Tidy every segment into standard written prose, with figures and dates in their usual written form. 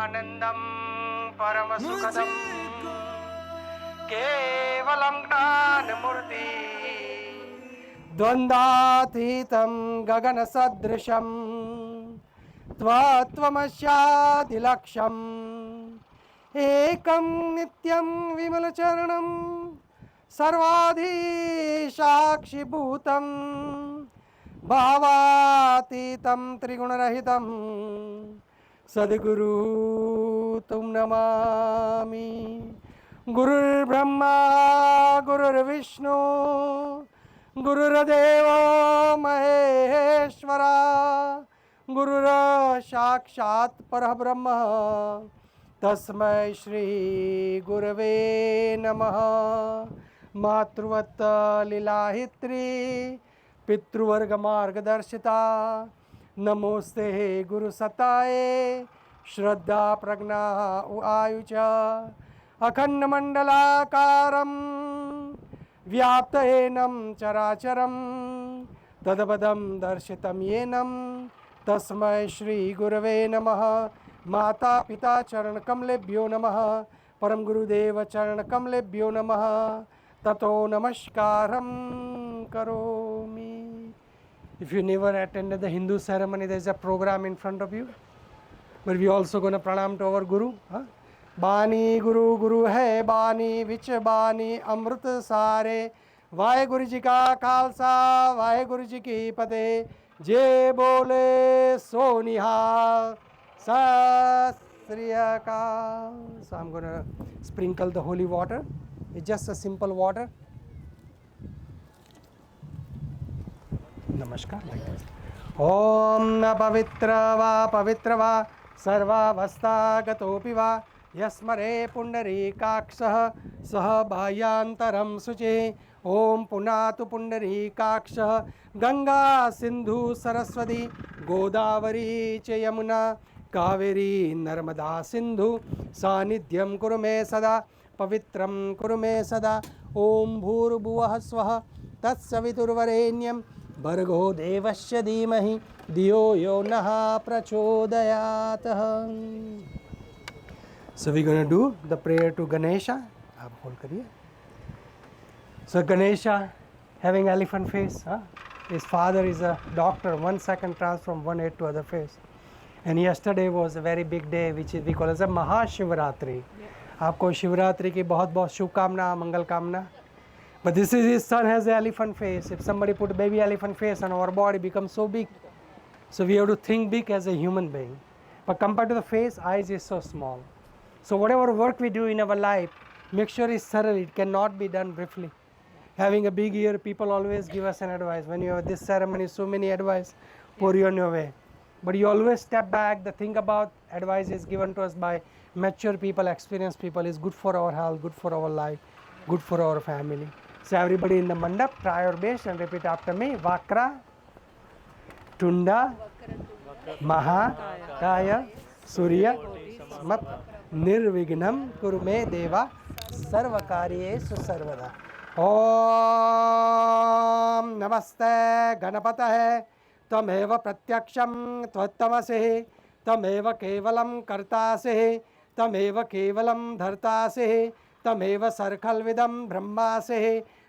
आनंदम परम सुखदम केवलम ज्ञानमूर्ति द्वंद्वातीतं गगन सदृशम त्वमस्यादिलक्ष्यम् एकं नित्यं विमलचरणं सर्वाधि साक्षिभूतं भावातीतं त्रिगुणरहितं सद्गुरु तुम नमामि। गुरुर्ब्रह्मा गुरुर्विष्णु गुरुर्देव महेश्वरा गुरुर साक्षात् परब्रह्म तस्मै श्री गुरवे नमः। मातृवत् लीलाहित्री पितृवर्ग मार्गदर्शिता नमोस्ते गुरुसताये श्रद्धा प्रज्ञा आयुच अखंड मंडलाकारं व्याप्तयेनं चराचरं तदपदं दर्शितं येनं तस्मै श्री गुरवे नमः। माता पिता चरण कमलेभ्यो नमः, परम गुरुदेव चरण कमलेभ्यो नमः, ततो नमस्कारं करोमि। If you never attended the Hindu ceremony, there is a program in front of you, but we also going to pranam to our Guru. बानी गुरु गुरु है बानी विच बानी अमृत सारे वाहे गुरु जी का खालसा वाहे गुरु जी की फतेह जे बोले सो निहाल सत श्री अकाल। So I'm going to sprinkle the holy water. It's just a simple water. Namaskar. ओम न पवित्र वा सर्वावस्थागतोऽपि वा यस्मरे पुंडरीकाक्षः सह बाह्यांतरं शुचिः। ओम पुनातु पुंडरीकाक्षः गंगा सिंधु सरस्वती गोदावरी च यमुना कावेरी नर्मदा सिंधु सानिध्यं कुरु मे सदा पवित्रं कुरु मे सदा। ओम भूर्भुवः स्वः तत्सवितुर्वरेण्यं भर्गो देवस्य धीमहि धियो यो नः प्रचोदयात्। So we're going to do the prayer to Ganesha. आप होल्ड करिए. So Ganesha having elephant face. His father is a doctor. 1 second transfer from one head to other face. And yesterday was a very big day, which is we call as a Mahashivratri. आपको शिवरात्रि की बहुत बहुत शुभकामना मंगल कामना. But this is his son has the elephant face. If somebody put a baby elephant face on our body, becomes so big. So we have to think big as a human being. But compared to the face, eyes is so small. So whatever work we do in our life, make sure it's thorough. It cannot be done briefly. Having a big ear, people always give us an advice. When you have this ceremony, so many advice pour you on your way. But you always step back. The thing about advice is given to us by mature people, experienced people. Is good for our health, good for our life, good for our family. So everybody in the mandap, try your best and repeat after me. Vakra, Tunda, Maha, Kaya, Surya, Smat, Nirvignam, Kurume Deva, Sarvakaryesu Sarvada. Om Namaste Ganapatahe Tameva Pratyaksham Tvattamase Tameva Kevalam Kartase Tameva Kevalam Dhartase तमेव सर्खल्विदं ब्रह्मासे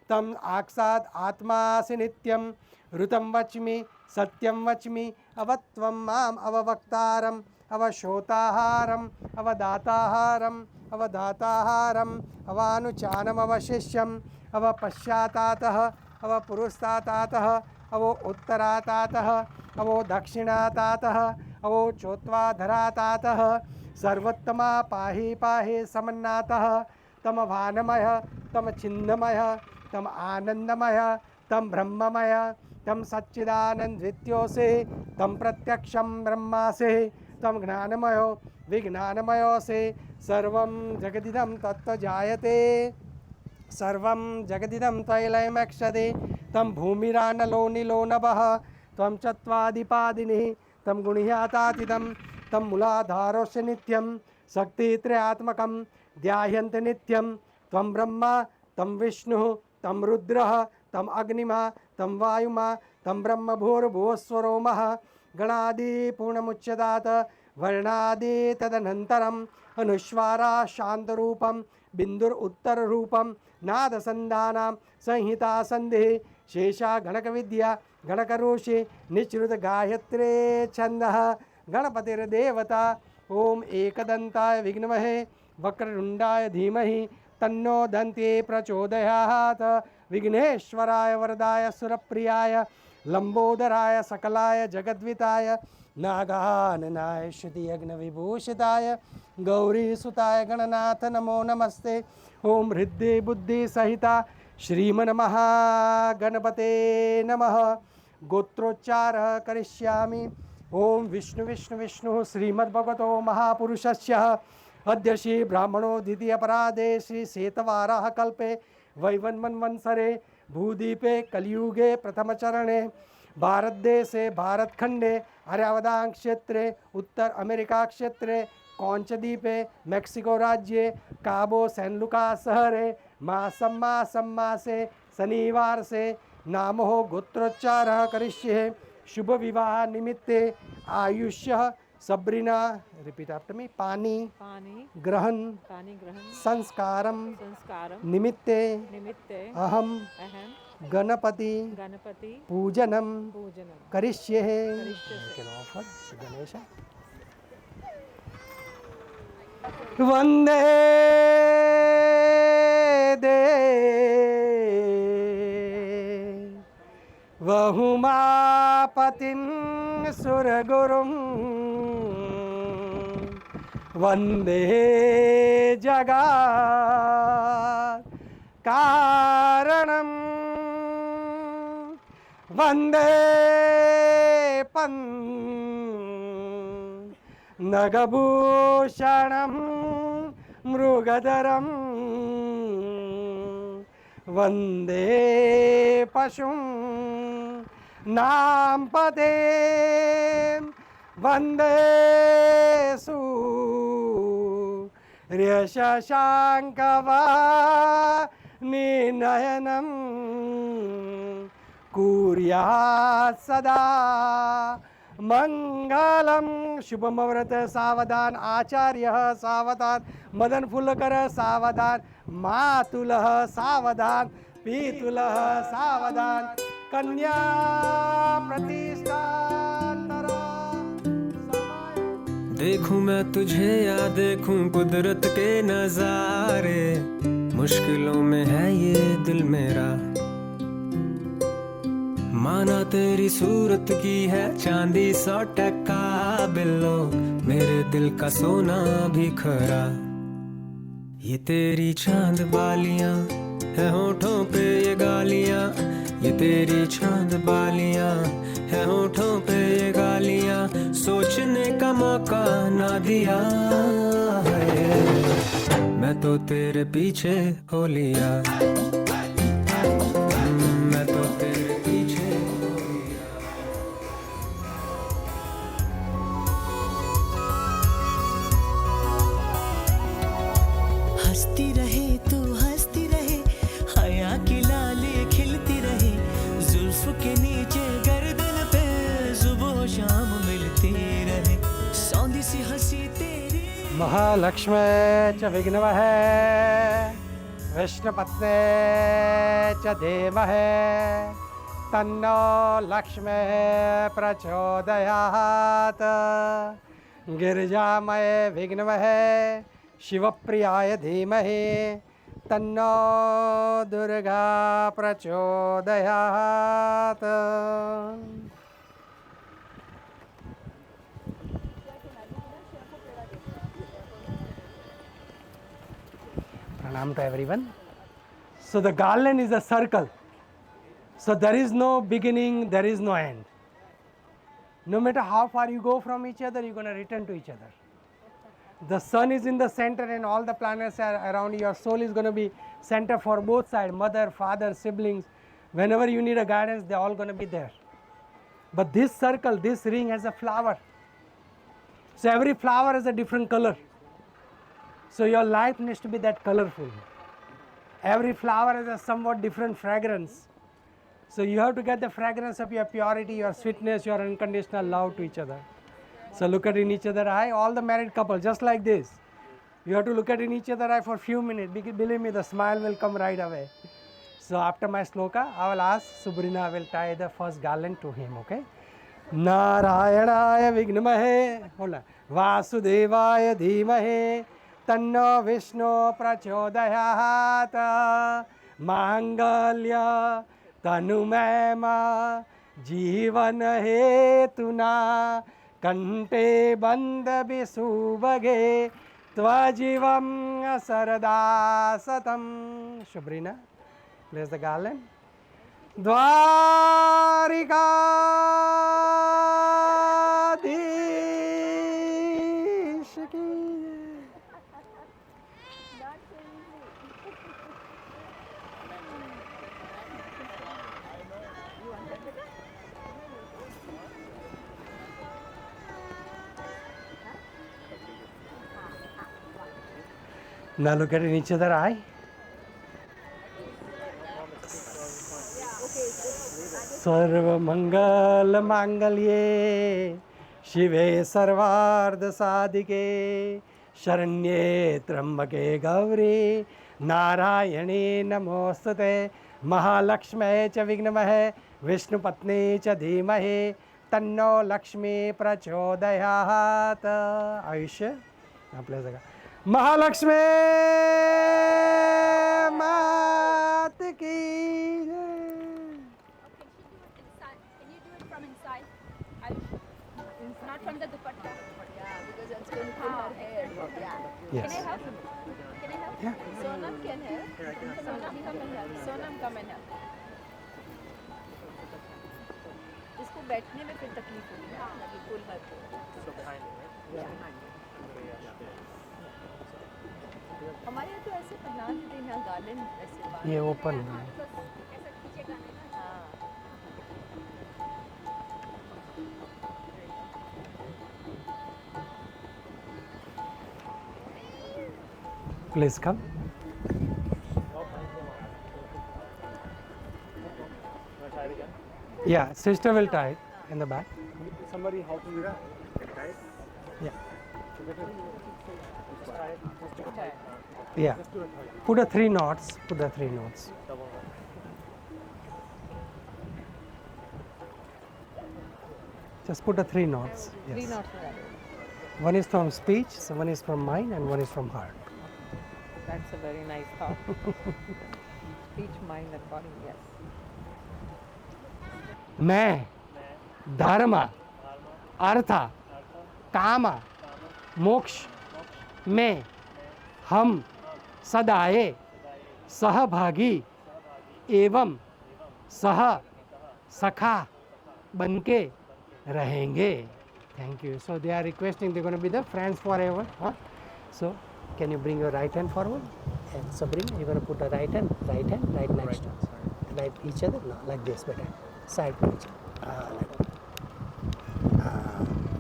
तम आक्षात् आत्मासि नित्यं ऋतं वच्मि सत्यं वच्मि अवत्वं माम अववक्तारम अवशोताहारम अवदाताहारम अवदाताहारम अवानुचानम अवशिष्यम अवपश्चातातः अवपुरुस्तातातः अवो उत्तरातातः अवो दक्षिणातातः अवो चोत्वाधरातातः सर्वोत्तमा पाहि पाहि समन्नातः तम भानमय तम छिन्नमय तम आनंदमय तम ब्रह्ममय तम सच्चिदानंदवित्योसे तम प्रत्यक्षम ब्रह्मासे तम ज्ञानमयो विज्ञानमयो से सर्वं जगदिदं तत्त्व जायते सर्वं जगदिदं तैलमक्षते तम भूमिरानलो नीलो नभः तम चत्वादिपादिनिः तम गुणियातातिदं तम मूलाधारोस्य नित्यं शक्तित्रयात्मकं ध्यायन्ति नित्यं त्वं ब्रह्मा तम विष्णुः तम रुद्रः तम अग्निमा तम वायुमा तम ब्रह्म भूर्भुवस्वरो महः गणादि पूर्णमुच्यतात् वर्णादि तदनन्तरम् अनुस्वारा शान्तरूपं बिन्दुर उत्तररूपं नादसन्धानां संहिता सन्धिः शेषा गणकविद्या गणकरोषे निश्रुत गायत्रे छन्दः गणपतिर्देवता। ओम एकदन्ताय विघ्नमहे वक्रतुण्डाय धीमहि तन्नो दन्ते प्रचोदयात्। विघ्नेश्वराय वरदाय सुरप्रियाय लंबोदराय सकलाय जगद्विताय नागाननाय श्रुतियज्ञविभूषिताय गौरीसुताय गणनाथ नमो नमस्ते। ओम हृदय बुद्धि सहिता श्रीमन्महागणपते नमः। गोत्रोच्चार करिष्यामि। ओम विष्णु विष्णु विष्णु श्रीमद्भगवतो महापुरुषस्य अद्य श्री ब्राह्मणो द्वितीय परादे श्री सेतवाराह कल्पे वैवन्मन्वंसरे भूदीपे कलियुगे प्रथम चरणे भारत देशे भारत खंडे आर्यावदान क्षेत्रे उत्तर अमेरिका क्षेत्रे कौंचद्वीपे मेक्सिको राज्ये काबो सैन लुकास शहरे मासे शनिवार से नामो गोत्रोच्चारः करिष्ये। शुभ विवाह निमित्ते आयुष्य सबरीना रिपीट आफ्टर मी पानी ग्रहण संस्कारम निमित्ते अहम गणपति पूजनम करिष्ये। गणेश वंदे वहुमापतिं सुरगुरुं वंदे जगत् कारणं वंदे नगभूषणं मृगधरं वंदे पशुं नामपदे वंदे सूर्यशशाङ्कवाणिनयनं कुर्यात् सदा मंगलम। शुभमव्रत सावधान आचार्य सावधान मदन फुलकर सावधान मातुलः सावधान पीतुलः सावधान कन्या प्रतिष्ठान्तरा। देखूं मैं तुझे या देखूं कुदरत के नजारे, मुश्किलों में है ये दिल मेरा। माना तेरी सूरत की है चांदी 100% बिल्लो, मेरे दिल का सोना भी खरा। ये तेरी चांद बालियां है होठों पे ये गालियां, ये तेरी चांद बालियां है होठों पे ये गालियां, सोचने का मौका ना दिया है। मैं तो तेरे पीछे हो लिया, मैं तो तेरे पीछे हो लिया। हंसती रहे तू हंसती रहे, हया की लाली खिलती रहे, जुल्फ के नीचे गर्दन पे सुबह शाम मिलती रहे, सौंधी सी हंसी तेरी। महालक्ष्मी च विघ्नमहे विष्णुपत्ने च धीमहि तन्नो लक्ष्मी प्रचोदयात्। गिरिजामये विघ्नमहे शिवप्रियाय धीमहि तन्नो दुर्गा प्रचोदयात्। Pranam to everyone. So the garland is a circle. So there is no beginning, there is no end. No matter how far you go from each other, you're going to return to each other. The sun is in the center and all the planets are around. Your soul is going to be center for both sides, mother, father, siblings. Whenever you need a guidance, they're all going to be there. But this circle, this ring has a flower. So every flower has a different color. So your life needs to be that colorful. Every flower has a somewhat different fragrance. So you have to get the fragrance of your purity, your sweetness, your unconditional love to each other. So look at in each other eye, all the married couple, just like this. You have to look at in each other eye for few minutes. Believe me, the smile will come right away. So after my sloka, I will ask Subrina will tie the first garland to him, okay? Narayanaya Vignamahe, hold on. Vasudevaya Dhimahe, Tanno Vishnu Prachodayat, Mangalya Tanumema, Jivan Hetuna, Kante Bandha Bisubhage, Tvajivam Sarada Satam. Shubrina, place the garland. Dwarkadhish की Now look at each other eye. सर्वमंगल मांगल्ये शिवे सर्वार्थ साधिके शरण्ये त्र्यंबके गौरी नारायणे नमोस्तुते महालक्ष्म्यै च विघ्नमहे विष्णुपत्नी च धीमहि तन्नो लक्ष्मी प्रचोदयात्. आयुष्य आपल्या जगा महालक्ष्मी मात की Not from the dupatta. Yeah, because it's going to pull her hair. Yeah. Yes. Can I help? Can I help? Yeah. Sonam can help. Sonam come and help. Sonam come and help. इसको बैठने में फिर तकलीफ होगी ना, लगी पुल हर को. हमारे यहाँ तो ऐसे पहना देते हैं गार्डन ऐसे. ये ओपन है. Please come. Yeah, sister will tie it in the back. Somebody help me with that. Yeah. Yeah. Put the 3 knots. Put the 3 knots. Just put the 3 knots. Yes. 3 knots. One is from speech, so one is from mind, and one is from heart. That's a very nice thought. Speech, mind, and body. Yes. मैं धर्म अर्थ काम मोक्ष में हम सदाए सहभागी एवं सह सखा बनके रहेंगे. Thank you. So they are requesting they're going to be the friends forever. Huh? So can you bring your right hand forward? And Sabrina, you're going to put the right hand right next to right each other. No, like this, better. Side to each other.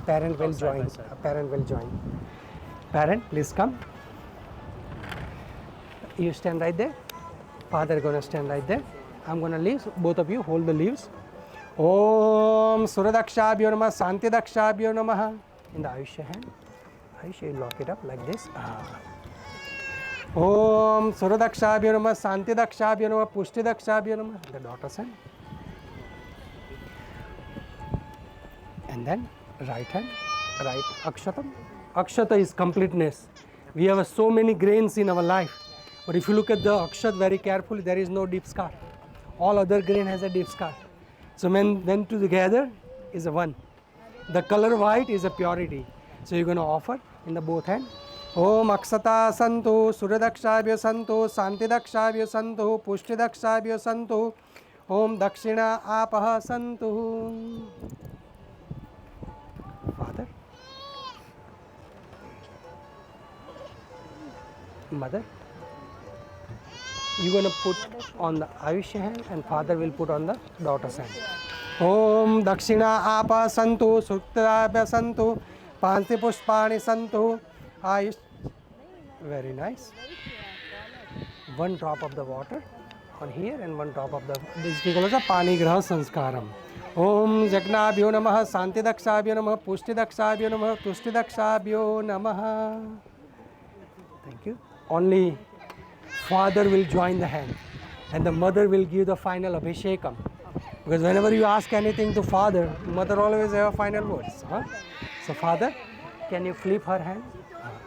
Parent will join. Parent will join. Parent, please come. You stand right there. Father going to stand right there. I'm going to leave. Both of you hold the leaves. Om Suradakshābhyo Namah, Santidakshābhyo Namah. In the Ayushya hand. Ayushya, you lock it up like this. Om Suradakshābhyo Namah, Santidakshābhyo Namah, Pushtidakshābhyo Namah. The daughter's hand. And then right hand, right Akshatam. Akshata is completeness. We have so many grains in our life. But if you look at the Akshat very carefully, there is no deep scar. All other grain has a deep scar. So when together is a one. The color white is a purity. So you're going to offer in the both hand. Om Akshata Santu, Suradakshābhyo Santu, Santidakshābhyo Santu, Pushtidakshābhyo Santu, Om Dakshina Apaha Santu. Father, Mother, you're going to put on the Ayushya hand and Father will put on the daughter's hand. Om Dakshina Apa Santu, Suktabhya Santu, Panti Pushpani Santu, Ayush. Very nice. One drop of the water on here and one drop of the, this is called as a Pani Graha Sanskaram. Om Jagnabhyo Namaha, Santidakshābhyo Namaha, Pushtidakshābhyo Namaha, Tushtidakshābhyo Namaha. Thank you. Only father will join the hand and the mother will give the final abhishekam. Because whenever you ask anything to father, mother always have final words. Huh? So father, can you flip her hand?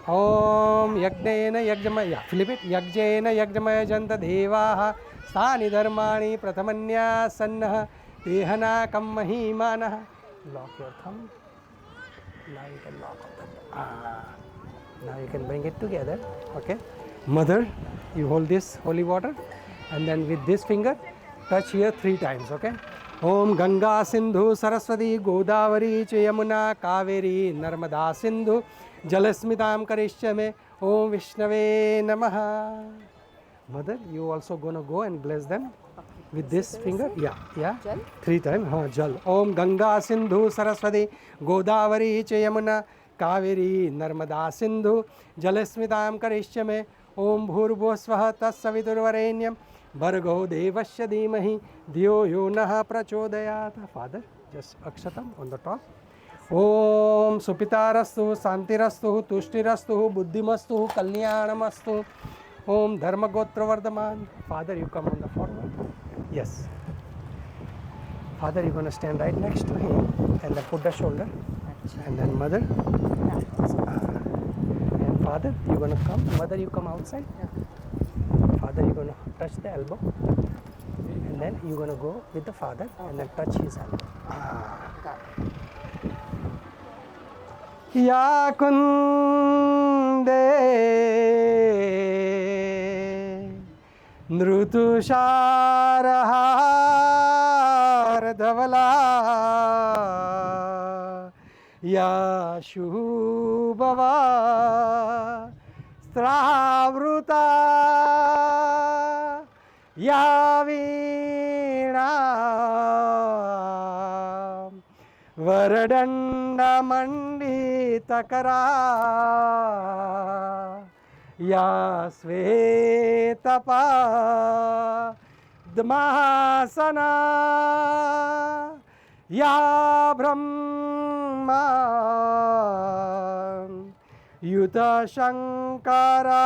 Om Yagnena Yajamaya. Yeah, flip it. Yajjena Yajamaya Janta Devaha Sthani Dharmani Prathamanya Sannaha Tehana Kammahi Manaha. Lock your thumb. Now you can lock up the now you can bring it together. Okay. Mother, you hold this holy water and then with this finger touch here 3 times. Okay. Om Ganga Sindhu Saraswati Godavari Yamuna Kaveri Narmada Sindhu Jalasmitam Karishyame Om Vishnave Namaha. Mother, you also gonna go and bless them with this finger. Yeah. Jal? 3 times. Jal. Om Ganga Sindhu Saraswati Godavari Yamuna Kaveri Narmada Sindhu Jalasmitam Karishyame Om Bhurvosvaha Tassaviturvarenyam Bhargo Devasya Dhimahi Dhyo Yo Naha Prachodayat. Father, just akshatam on the top. Om Supitarastu Santirastu Tushtirastu Buddhimastu Kalyanamastu Om Dharmagotra Vardhaman. Father, you come on the forward. Yes. Father, you're going to stand right next to him and then put the shoulder. And then mother. And father, you're going to come. Mother, you come outside. Father, you're going to touch the elbow. And then you're going to go with the father and then touch his elbow. Got it. Ya kunde nrutushar dhavala ya shubhava stravruta ya veena Varadanda Manditakara Ya Svetapa Dmasana Ya Brahma Yuta Shankara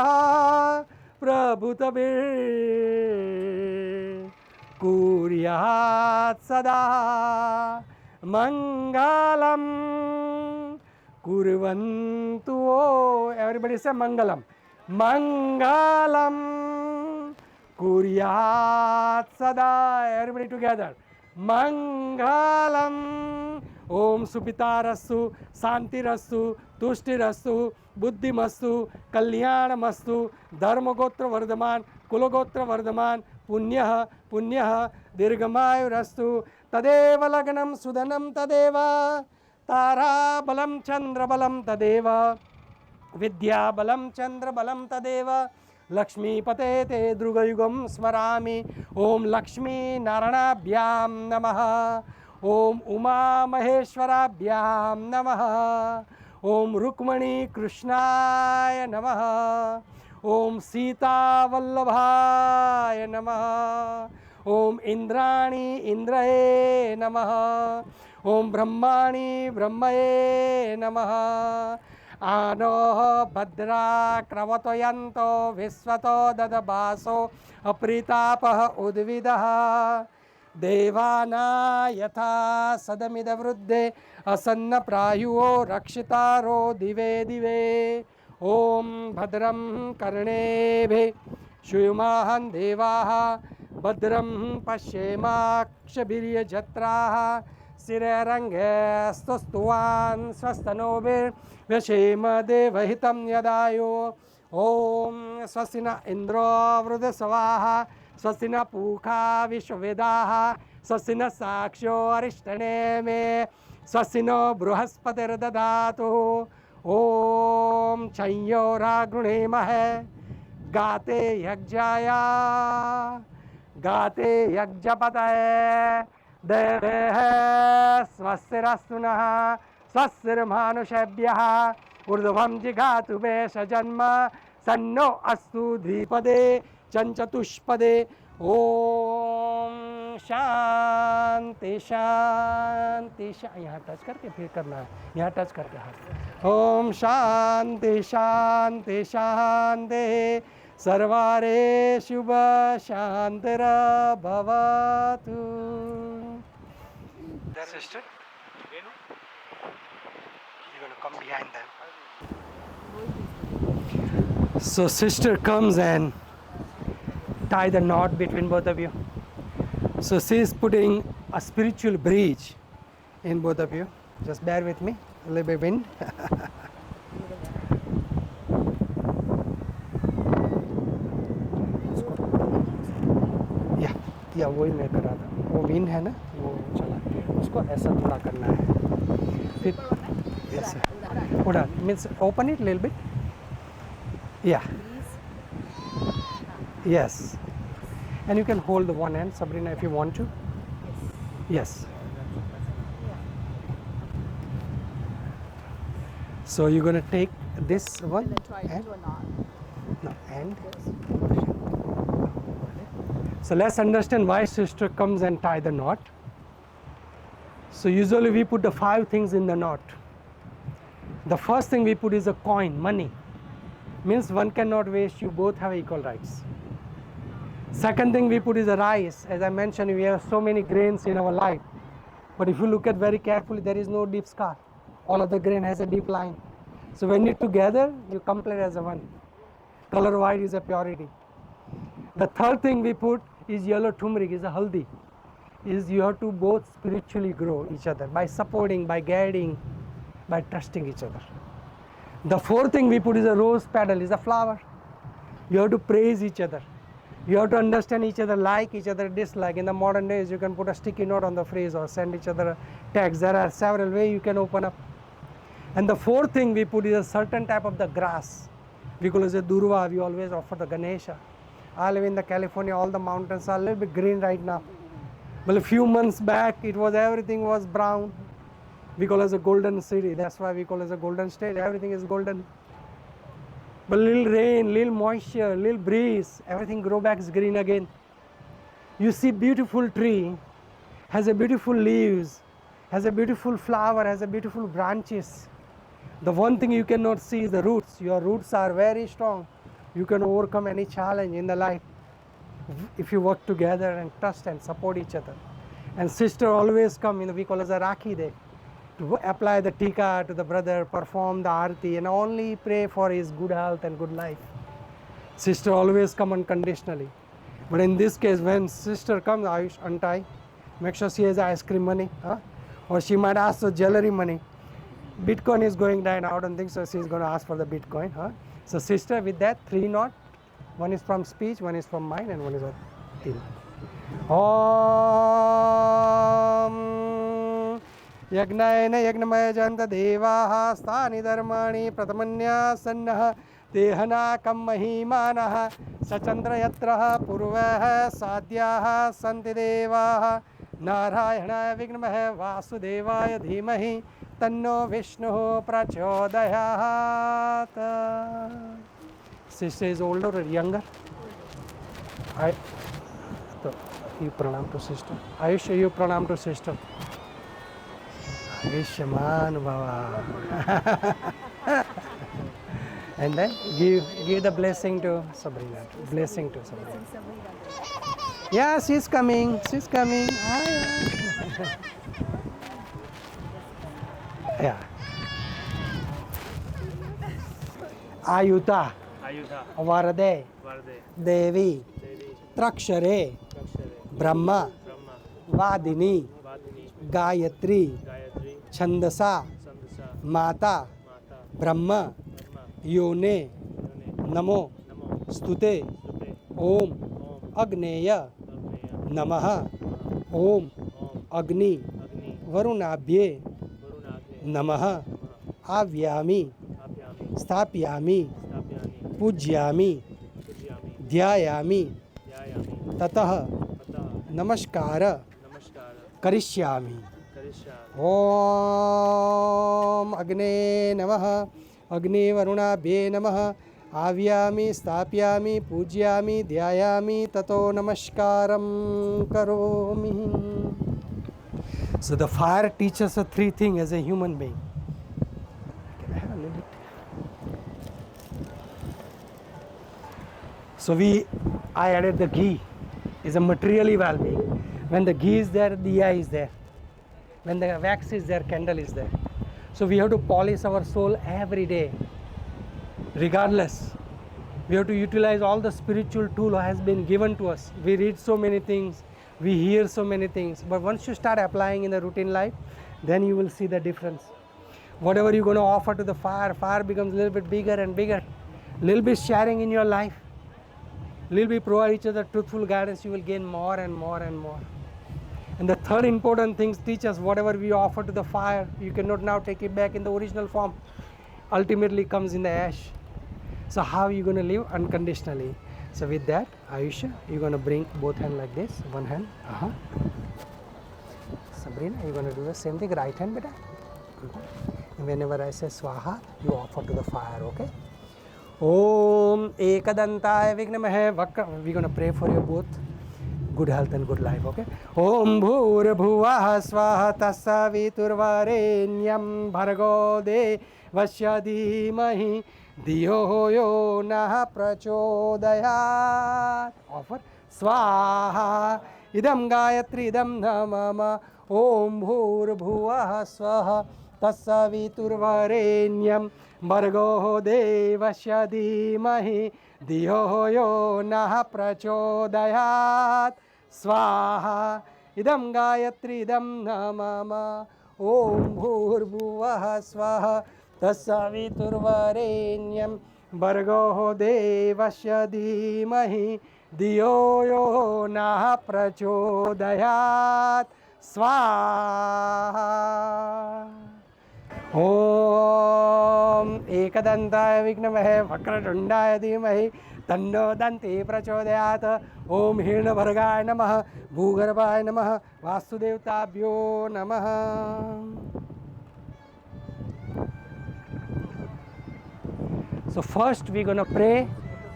Prabhutabir Kuryat Sada Mangalam Kurvantu. Everybody say Mangalam. Mangalam Kuryat Sada. Everybody together. Mangalam. Om Supitarastu Santirastu Tushtirastu Buddhimastu Kalyanamastu Dharmagotra Vardhaman Kulogotra Vardhaman Punyaha Punyaha Dirgamayurastu Tadeva Lagnam Sudanam Tadeva Tara Balam Chandra Balam Tadeva Vidya Balam Chandra Balam Tadeva Lakshmi Patete Drugayugam Smarami Om Lakshmi Naranabhyam Namaha Om Uma Maheshwarabhyam Namaha Om Rukmani Krishnaya Namaha Om Sita Vallabhaya Namaha Om Indrani Indraye Namaha Om Brahmani Brahmaye Namaha Ano Bhadra Kravatoyanto Visvato Dadabaso Apritapah Udvidaha Devana Yatha Sadamida Vruddhe Asanna Prayuo Rakshitaro Dive Dive Om Bhadram Karnebhe Shuyumahan Devaha Bhadram Pashyemakshabirya Jatraha Sirerange Stostuan Svastanobir Vyashema Devahitam Yadayo Om Swastina Indra Vrudasavaha Swastina Pukha Vishwavedaha Swastina Sakshyo Arishtane Swasino Bruhaspatir Dadatu Om Chayora Grunemahe Gate Yajjaya Gate Yajjapataye Devehe Swastirastunah Swastirmanushabhyaha Urdhvam Jigatu Vesha Janma Sanno Astu Dvipade Chanchatushpade Om Shanti शांति शांति यहाँ touch करके फिर करना है, यहाँ touch करके हाथ। ओम शांति शांति शांति सर्वारे शुभ शांतिर भवतु। Sister, you're going to come behind them. So sister comes and tie the knot between both of you. So she is putting a spiritual bridge in both of you. Just bear with me, a little bit wind. या वही मैं कर रहा था, वो win है ना, वो चला, उसको ऐसा थोड़ा करना है, फिर ऐसा उड़ा, means open it little bit, या yes, and you can hold the one hand, Sabrina, if you want to. Yes. So you're going to take this one And then try and to do a knot. no, and so let's understand why sister comes and tie the knot. So usually we put the 5 things in the knot. The first thing we put is a coin, money. Means one cannot waste, you both have equal rights. Second thing we put is a rice. As I mentioned, we have so many grains in our life. But if you look at very carefully, there is no deep scar. All of the grain has a deep line. So when you together, you complete as a one. Color white is a purity. The third thing we put is yellow turmeric, is a haldi. Is you have to both spiritually grow each other by supporting, by guiding, by trusting each other. The fourth thing we put is a rose petal, is a flower. You have to praise each other. You have to understand each other, like each other, dislike. In the modern days, you can put a sticky note on the phrase or send each other a text. There are several ways you can open up. And the fourth thing we put is a certain type of the grass. We call it a durva. We always offer the Ganesha. I live in the California, all the mountains are a little bit green right now. But a few months back, everything was brown. We call it as a golden city. That's why we call it as a golden state. Everything is golden. But little rain, little moisture, little breeze, everything grow back green again. You see beautiful tree, has a beautiful leaves, has a beautiful flower, has a beautiful branches. The one thing you cannot see is the roots. Your roots are very strong. You can overcome any challenge in the life if you work together and trust and support each other. And sister always come, we call it as a Rakhi Day, to apply the tika to the brother, perform the arti, and only pray for his good health and good life. Sister always come unconditionally. But in this case, when sister comes, Ayush, untie, make sure she has ice cream money, or she might ask for jewelry money. Bitcoin is going down, I don't think so, she's going to ask for the Bitcoin. So sister, with that, 3 knots, one is from speech, one is from mind, and one is a till. Om Yagnayana Yagnamaya Janta Devaha Sthani Dharmani Pratamanya Sannaha Tehana Kammahimanaha Sachandra Yatraha Purvaha Sadhyaha Santi Devaha Narayana Vignamaha Vasudevaya Dhimahi Tanno Vishnu Prachodayat. Sister is older or younger? So you pranam to sister. Ayush, you pranam to sister. Ayushman Bhava. And then give the blessing to Sabrina. Blessing to Sabrina. Yeah, she's coming. She's coming. Yeah. Ayuta. Varade. Devi. Trakshare. Brahma. Vadini. Gayatri. Chandasa. Mata. Brahma. Yone. Namo. Stute. Om. Agneya. Namaha. Om. Agni. Varunabhye. Namaha. Avyami. Sthapyami. Pujyami. Dhyayami. Tatah. Namaskara. Karishyami. Om Agne Namaha. Agni Varunabhye Namaha. Avyami, Sthapyami, Pujyami, Dhyayami, Tato Namaskaram Karomi. So the fire teaches us three things as a human being. Can I have a little bit? So I added the ghee. Is a materially well-being. When the ghee is there, diya is there. When the wax is there, candle is there. So we have to polish our soul every day. Regardless, we have to utilize all the spiritual tool has been given to us. We read so many things, we hear so many things, but once you start applying in the routine life, then you will see the difference. Whatever you're going to offer to the fire, fire becomes a little bit bigger and bigger. Little bit sharing in your life, little bit provide each other truthful guidance, you will gain more and more and more. And the third important thing, teach us whatever we offer to the fire, you cannot now take it back in the original form. Ultimately comes in the ash. So how are you going to live unconditionally? So with that, Ayusha, you're going to bring both hands like this, one hand. Sabrina, you're going to do the same thing, right hand, beta. And whenever I say swaha, you offer to the fire, okay? Om Ekadantaya Vignamahe Vakra. We're going to pray for you both good health and good life, okay? Om Bhur Bhuvaha Swaha Tasaviturvarenyam Bhargo Devasya Dhimahi Dhiyo Yo Nah Prachodayat. Offer Swaha Idam Gayatri Idam Namama Om Bhur Bhuvaha Swaha Tasaviturvarenyam Bhargo Devasya Dhimahi Dhiyo Yo Nah Prachodayat. Swaha Idam Gayatri Idam Namama Om Bhurбhuvah Swaha Tasaviturvarenyam Bhargo Devasya Dhimahi Dhiyo Yo Nah Prachodayat. Swaha. Om Ekadantaya Vignamahe Vakratundaya Dhimahi Tanno Danti Prachodayat. Om Hirnabhargaya Namaha Bhugarbhaya Namaha Vasudevtabhyo Namaha. So first we're going to pray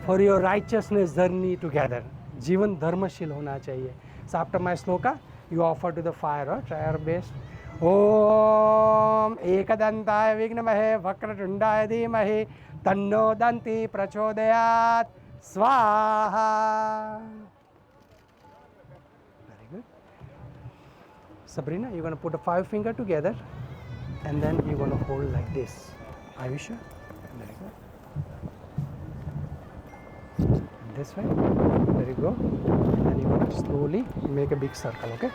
for your righteousness journey together. Jivan dharmashil hona chahiye. So after my sloka, you offer to the fire, try your best. Om Ekadantaya Vignamahe Vakratundaya Dhimahi Tanno Danti Prachodayat. Swaha. Very good. Sabrina, you're going to put a 5 finger together and then you're going to hold like this. Are you sure? Very good. This way. There you go. And you're going to slowly make a big circle, okay?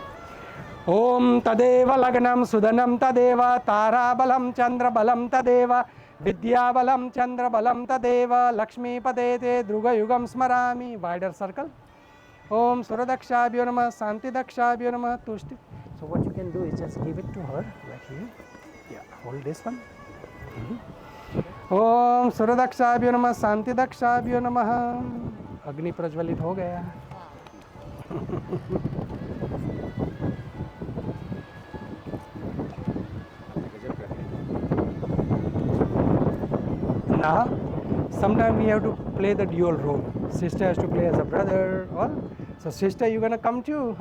Om Tadeva Lagnam Sudanam Tadeva Tarabalam Chandra Balam Tadeva Vidyabalam Chandra Balam Tadeva Lakshmi Padete Druga Yugam Smarami. Wider circle. Om Suradakshabhyo Namah Santi Dakshabhyo Namah Tushti. So what you can do is just give it to her like here. Yeah, hold this one. Om Suradakshabhyo Namah Santi Dakshabhyo Namah. Agni प्रज्वलित हो गया. Now, sometimes we have to play the dual role. Sister has to play as a brother. Or, so sister, you're going to come too.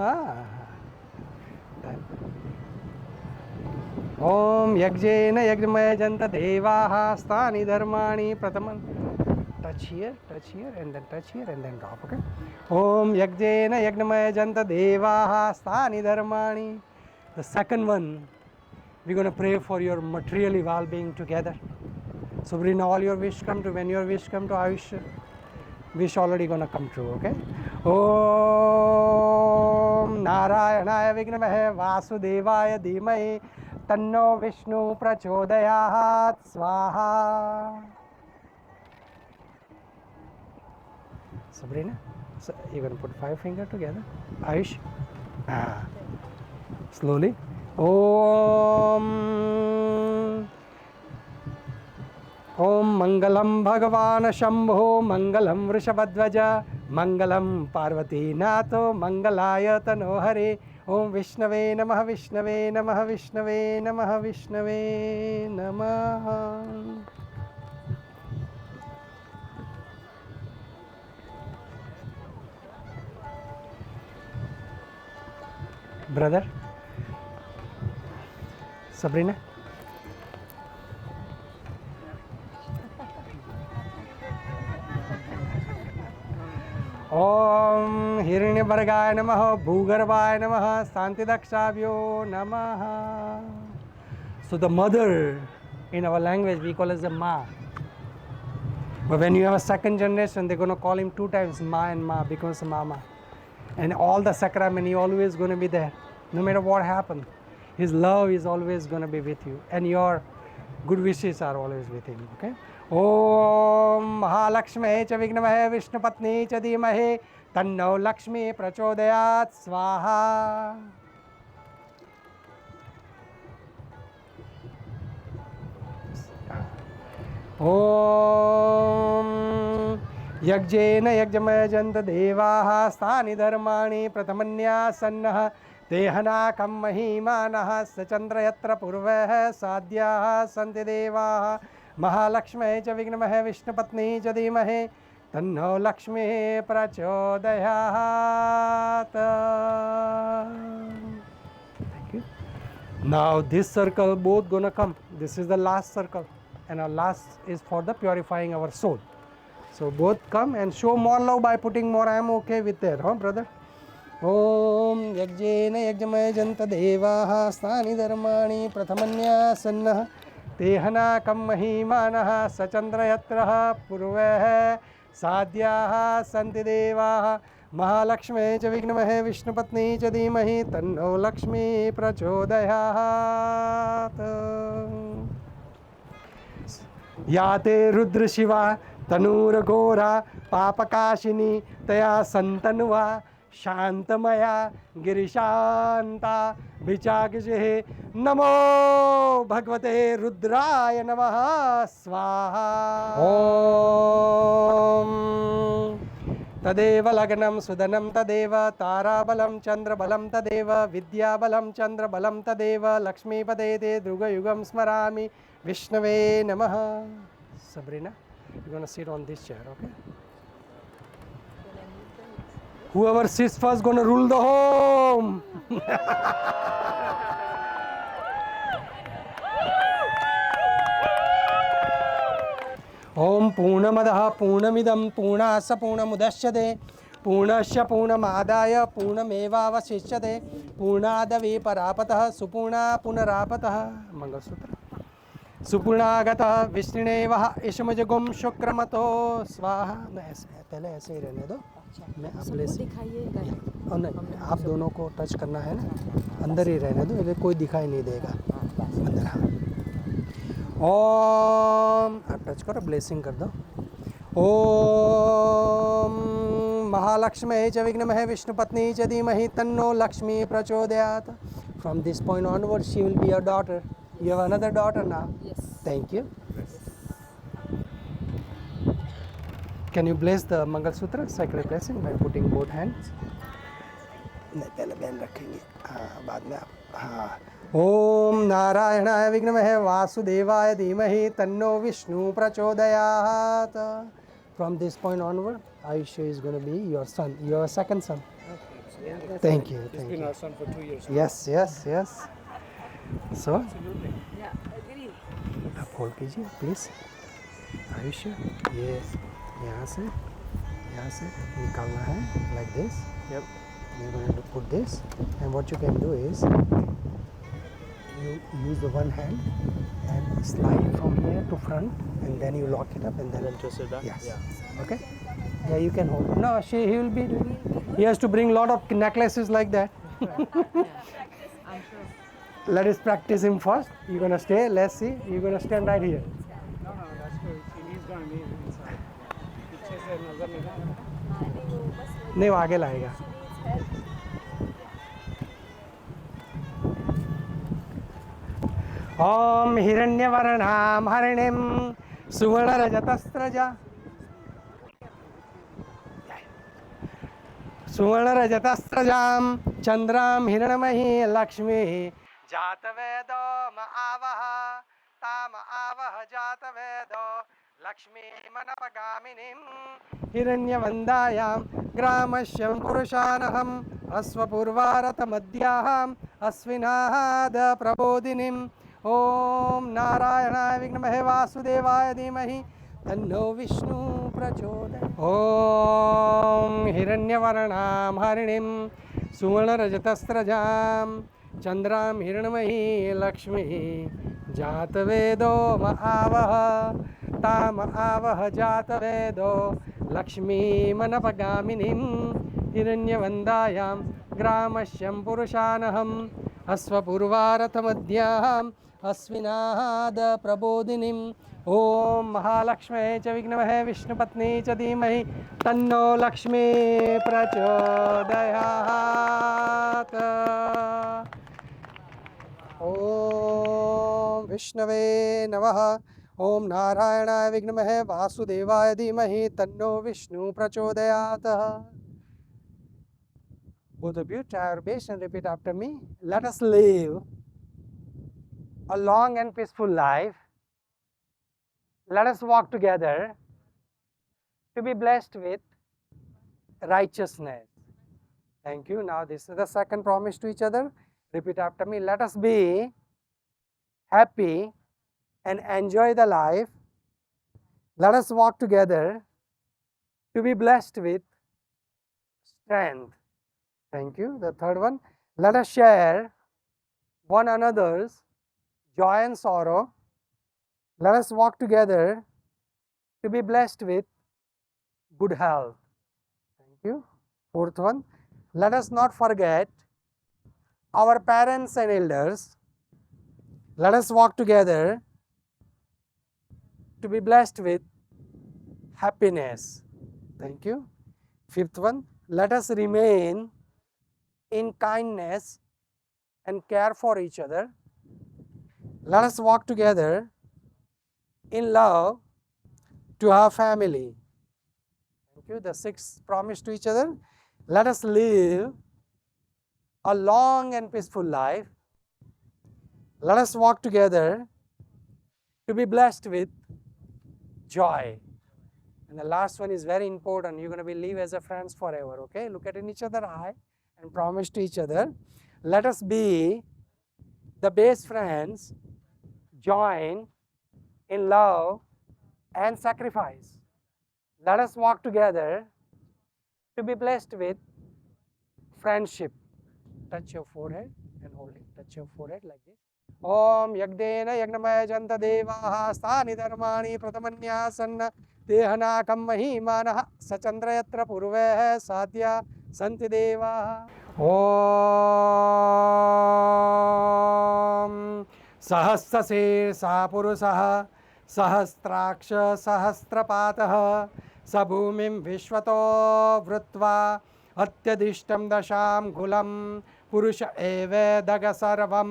Om Yajjena Yajmaya Janta Devaha Sthani Dharmani Prataman. Touch here, and then touch here, and then drop, okay? Om Yajjena Yajmaya Janta Devaha Sthani Dharmani. The second one, we're going to pray for your materially well-being together. So bring all your wish come true. When your wish come to Ayush, wish already gonna come true, okay? Om Narayanaya Vignamahe Vasudevaya Dhimahi Tanno Vishnu Prachodayat. Swaha. Sabrina, so you're gonna put 5 fingers together. Ayush. Slowly. Om Mangalam Bhagavan Shambho Mangalam Vrishabhadvaja Mangalam Parvati Nato Mangalaya Tano Hare. Om Vishnave Namaha Vishnave Namaha Vishnave Namaha Vishnave Namaha. Brother, Sabrina. Om Hiranyabhargaya Namaha, Bhugarbhaya Namaha, Santidakshabhyo Namaha. So the mother in our language we call as the Ma. But when you have a second generation, they're going to call him 2 times Ma, and Ma becomes Mama. And all the sacrament, always going to be there. No matter what happens, his love is always going to be with you. And your good wishes are always with him. Okay? Om Mahalakshmi cha Vignamahe Vishnu Patni cha Dhimahe Tanno Lakshmi Prachodayat Swaha. Om Yajjena Yajjamajanta Devaha Sthani Dharmani Pratamanya Dehana Kam Mahimanaha Sachandra Yatra Purvaha Sadhyaha Santi Devaha Mahalakshmi cha Vignamahe Vishnu Patni cha Dhimahe Tanno Lakshmi Prachodayat. Thank you. Now this circle both gonna come. This is the last circle, and our last is for the purifying our soul. So both come and show more love by putting more. I am okay with that, huh, brother? Om Yajjena Yajjamajanta Devaha Sthani Dharmani Pratamanya Sannah Tehana Kam Mahimanaha Sachandra Yatraha Purvaha Sadhyaha Santi Devaha Mahalakshmi cha Vignamahe Vishnu Patni cha Dhimahi Tanno Lakshmi Prachodayat. Yate Rudra Shiva Tanura Gora Papakashini Taya Santanva Shantamaya Girishanta Vichakishe Namo Bhagavate Rudraya Namaha Swaha. Om Tadeva Laganam Sudanam Tadeva Tarabalam Chandrabalam Tadeva Vidyabalam Chandrabalam Tadeva Lakshmi Padete Druga Yugam Smarami Vishnave Namaha. Sabrina, you're going to sit on this chair, okay? Whoever sits first going to rule the home. Om Purnamadaha Purnamidam Purnasa Purnamudashyate Purnasya Purnamadaya Purnamevavasishyate Purnadavi Parapataha Supurna Punarapataha. Mangal Sutra. Supurnagata Vishnuneva Ishamajagum Shukramato Swaha. पहले ऐसे ही रहने दो, मैं अगले से और नहीं, आप दोनों को टच करना है ना, अंदर ही रहने दो, इधर कोई दिखाई नहीं देगा अंदर. हाँ, ओम आप टच करो, ब्लेसिंग कर दो. ओम महालक्ष्मी च विघ्नमहे विष्णु पत्नी च धीमहि तन्नो Lakshmi प्रचोदयात. From this point onward, she will be your daughter. You have another daughter now. Yes. Thank you. Can you bless the Mangal Sutra, sacred blessing, by putting both hands? नहीं, पहले बहन रखेंगे, हाँ, बाद में आप. हाँ. ओम नारायणाय विघ्नमहे वासुदेवाय धीमहि तन्नो Vishnu प्रचोदयात. From this point onward, Ayush is going to be your son, your second son. Okay. Thank you. He's Thank been you. our son for 2 years. Yes, yes, yes. So, Yeah, agree. आप hold कीजिए please. Ayush ये यहाँ से निकालना है, like this. Yep. You're going to put this, and what you can do is you use the one hand and slide from here to front, and then you lock it up, and then Twist it back? yes. Yeah. Okay. Yeah, you can hold. No, he will be doing. He has to bring lot of necklaces like that. I'm sure. Let us practice him first. You're gonna stay. Let's see. You're gonna stand right here. No, that's good. He's gonna be inside. पीछे से नजर निकाल. नहीं, वो आगे लाएगा. ओम हिरण्यवर्णां हरिणीं सुवर्णरजतस्रजा सुवर्णरजतस्रजां चन्द्रां हिरण्मयी लक्ष्मीः जातवेदो म आवह ताम आवह जातवेदो लक्ष्मीमनपगामिनीं हिरण्यवन्दायां ग्रामस्यं पुरुषानहम् अश्वपूर्वारतमद्याहम् अश्विनाद प्रबोधिनीं ॐ नारायणाय विद्महे वासुदेवाय धीमहि तन्नो विष्णु प्रचोदयात्। ॐ हिरण्यवर्णां हरिणीं सुवर्णरजतस्रजां चन्द्रां हिरण्मयी लक्ष्मीः जातवेदो महावः ताम आवह जातवेदो लक्ष्मीमनपगामिनीं हिरण्यवन्दायां ग्रामस्यं पुरुषानहम् अश्वपूर्वारथमध्याम् अस्विनाद प्रबोधिनीम् ॐ महालक्ष्मे च विघ्नमहे विष्णुपत्नी च धीमहि तन्नो लक्ष्मी प्रचोदयात्। ॐ विष्णवे नमः। ॐ नारायणाय विद्महे वासुदेवाय धीमहि तन्नो विष्णु प्रचोदयात्। Both of you try your best and repeat after me. Let us live a long and peaceful life. Let us walk together to be blessed with righteousness. Thank you. Now this is the second promise to each other. Repeat after me. Let us be happy and enjoy the life. Let us walk together to be blessed with strength. Thank you. The third one. Let us share one another's joy and sorrow. Let us walk together to be blessed with good health. Thank you. Fourth one. Let us not forget our parents and elders. Let us walk together to be blessed with happiness. Thank you. Fifth one. Let us remain in kindness and care for each other. Let us walk together in love to our family. Thank you. The sixth promise to each other. Let us live a long and peaceful life. Let us walk together to be blessed with joy. And the last one is very important. You're going to be live as a friends forever. Okay? Look at each other eye and promise to each other. Let us be the best friends, join in love and sacrifice. Let us walk together to be blessed with friendship. Touch your forehead and hold it. Touch your forehead like this. Om yagdena yagnamaya janta devaha sthani dharmani pratamanyasana tehanakam mahimanaha sachandrayatra purveha sadhya santi devaha. Om सहस्रशीर्ष पुरुषः सहस्राक्ष सहस्रपातः स भूमिं विश्वतो वृत्वा अत्यदिष्टं दशांगुलं पुरुष एवेदग सर्वं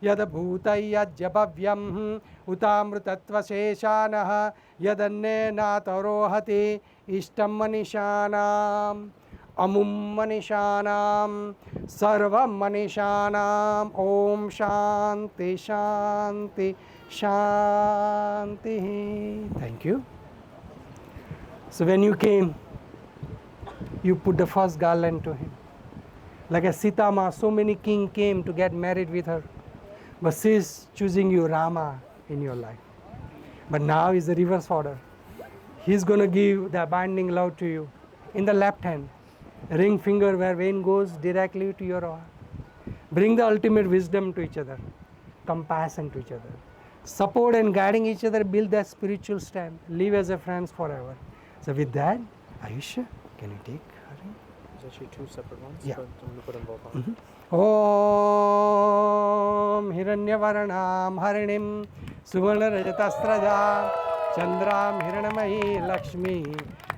यद्भूतयज्जभव्यं उतामृतत्वशेषानः यदन्नेनातरोहति इष्टं मनीषाणाम् अमुं मनीषाणां सर्वं मनीषाणां ओम शांति शांति शांति. Thank you. So when you came, you put the first garland to him. Like a Sita Ma, so many kings came to get married with her, but she is choosing you Rama in your life. But now is the reverse order. He is going to give the binding love to you in the left hand. Ring finger where vein goes directly to your heart. Bring the ultimate wisdom to each other, compassion to each other, support and guiding each other, build that spiritual strength, live as a friends forever. So with that, Ayush, can you take her ring? There's actually two separate ones. Yeah. But I'm going to put them both on. Om Hiranyavarnam Harinim Suvarnarajatastraja Chandram Hiranamahi Lakshmi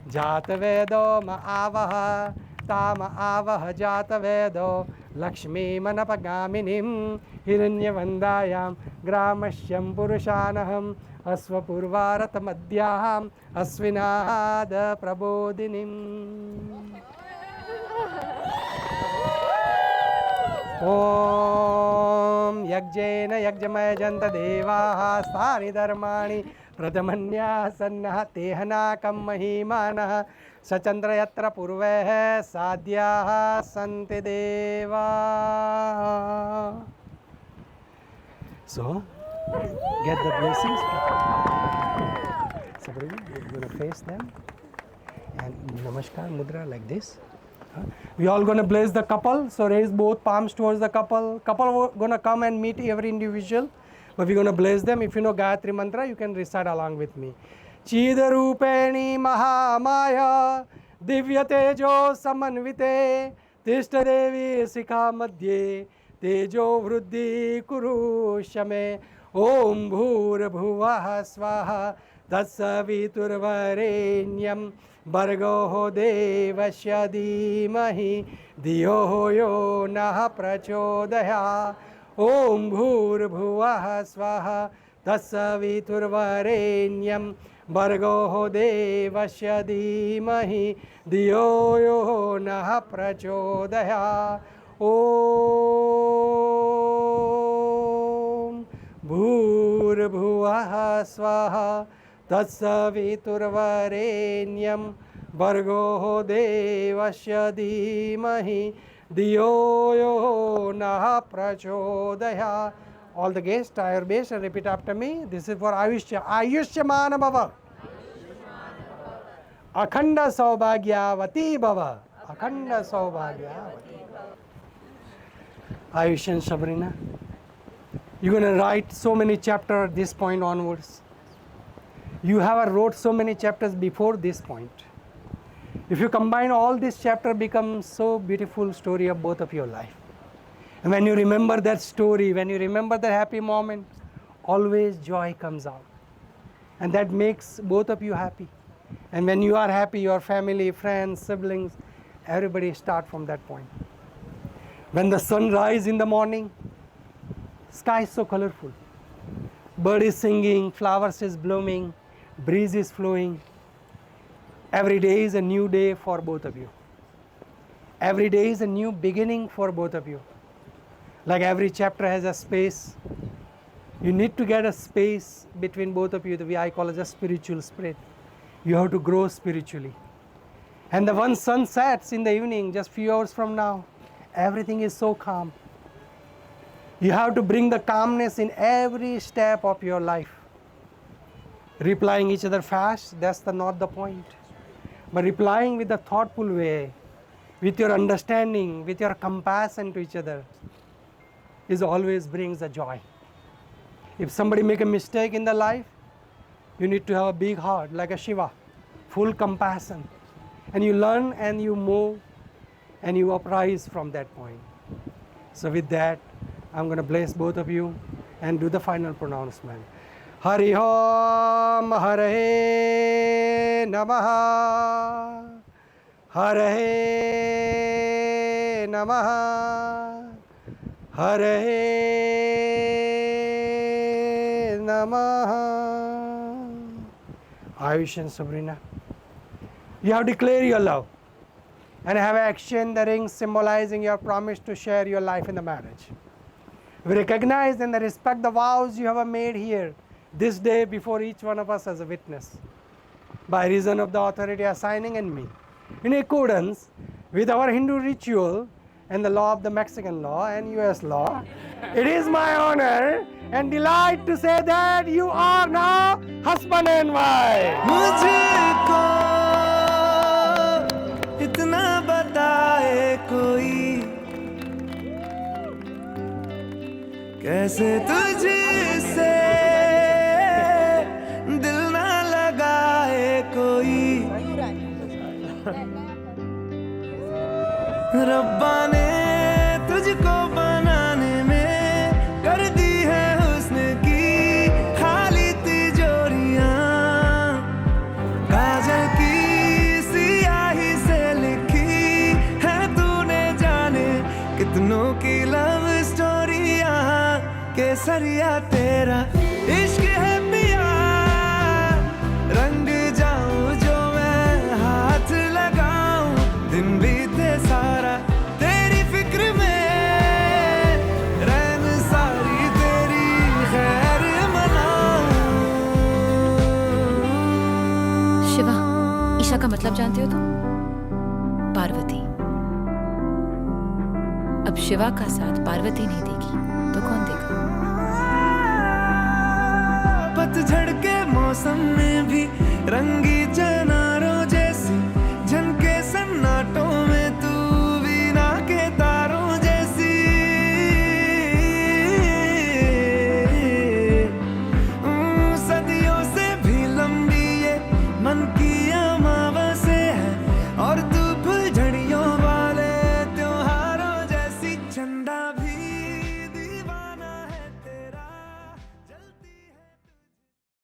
Jatavedo Ma'avaha Tama Avaha Jatavedo Lakshmi Manapagaminim Hiranyavandayam Gramashyam Purushanaham Asvapurvaratamadhyaham Asvinada Prabodhinim. Om Yajjena Yajjamaya Janta Devaha Sthani Dharmani Pradhamanyasannah Tehanakam Mahimanaha Sachandrayatra Purveha Sadhyaha Santi Deva. So, get the blessings. Sabrina, you're going to face them. And Namaskar Mudra like this. We all going to bless the couple. So, raise both palms towards the couple. Couple going to come and meet every individual. But we're going to bless them. If you know Gayatri Mantra, you can recite along with me. Chidarupeni Mahamaya Divya Tejo Samanvite Tishta Devi Sikha Madhye Tejo Vruddhi Kuru Shame Om Bhur Bhuvah Swaha Tatsaviturvarenyam Bhargo Devasya Dhimahi Dhiyo Yo Nah Prachodaya Om Bhur Bhuvah Swaha Tatsaviturvarenyam Bhargo Devasya Dhimahi Dhiyo Yo Nah Prachodaya Om Bhur Bhuvah Swaha Tatsaviturvarenyam Bhargo Devasya Dhimahi Dhiyo Yo Nah Prachodaya. All the guests, try your best and repeat after me. This is for Ayushya. Ayushyaman Bhava. Akhanda Saubhagyavati Bhava. Akhanda Saubhagyavati. Ayush and Sabrina, you're going to write so many chapters at this point onwards. You have wrote so many chapters before this point. If you combine all these chapters, becomes so beautiful story of both of your life. And when you remember that story, when you remember the happy moment, always joy comes out. And that makes both of you happy. And when you are happy, your family, friends, siblings, everybody start from that point. When the sun rises in the morning, sky is so colorful. Bird is singing, flowers is blooming, breeze is flowing. Every day is a new day for both of you. Every day is a new beginning for both of you. Like every chapter has a space. You need to get a space between both of you. The way I call it a spiritual spread. You have to grow spiritually. And the one sun sets in the evening, just few hours from now, everything is so calm. You have to bring the calmness in every step of your life. Replying each other fast, that's not the point. But replying with a thoughtful way, with your understanding, with your compassion to each other, is always brings a joy. If somebody make a mistake in their life, you need to have a big heart like a Shiva, full compassion. And you learn and you move and you uprise from that point. So with that, I'm going to bless both of you and do the final pronouncement. Hari Om Hare Namaha Hare Namaha Hare Namaha. Ayush and Sabrina, you have declared your love and have exchanged the rings symbolizing your promise to share your life in the marriage. We recognize and respect the vows you have made here this day before each one of us as a witness, by reason of the authority assigning in me, in accordance with our Hindu ritual and the law of the Mexican law and US law. It is my honor and delight to say that you are now husband and wife. मुझको इतना बताए कोई, कैसे तुझसे दिल ना लगाए कोई। रब्बा ने तुझको बनाने में कर दी है हुस्न की खाली तिजोरियां, काजल की सियाही से लिखी है तूने जाने कितनों की लव स्टोरियां। केसरिया तेरा इश्क है पिया, रंग जाऊं जो मैं हाथ लगाऊं, दिन बीते सारा तेरी फिक्र में, रैन सारी तेरी खैर मनाऊं। शिवा, ईशा का मतलब जानते हो तुम? पार्वती। अब शिवा का साथ पार्वती नहीं देगी तो कौन देगा? मौसम में भी रंगी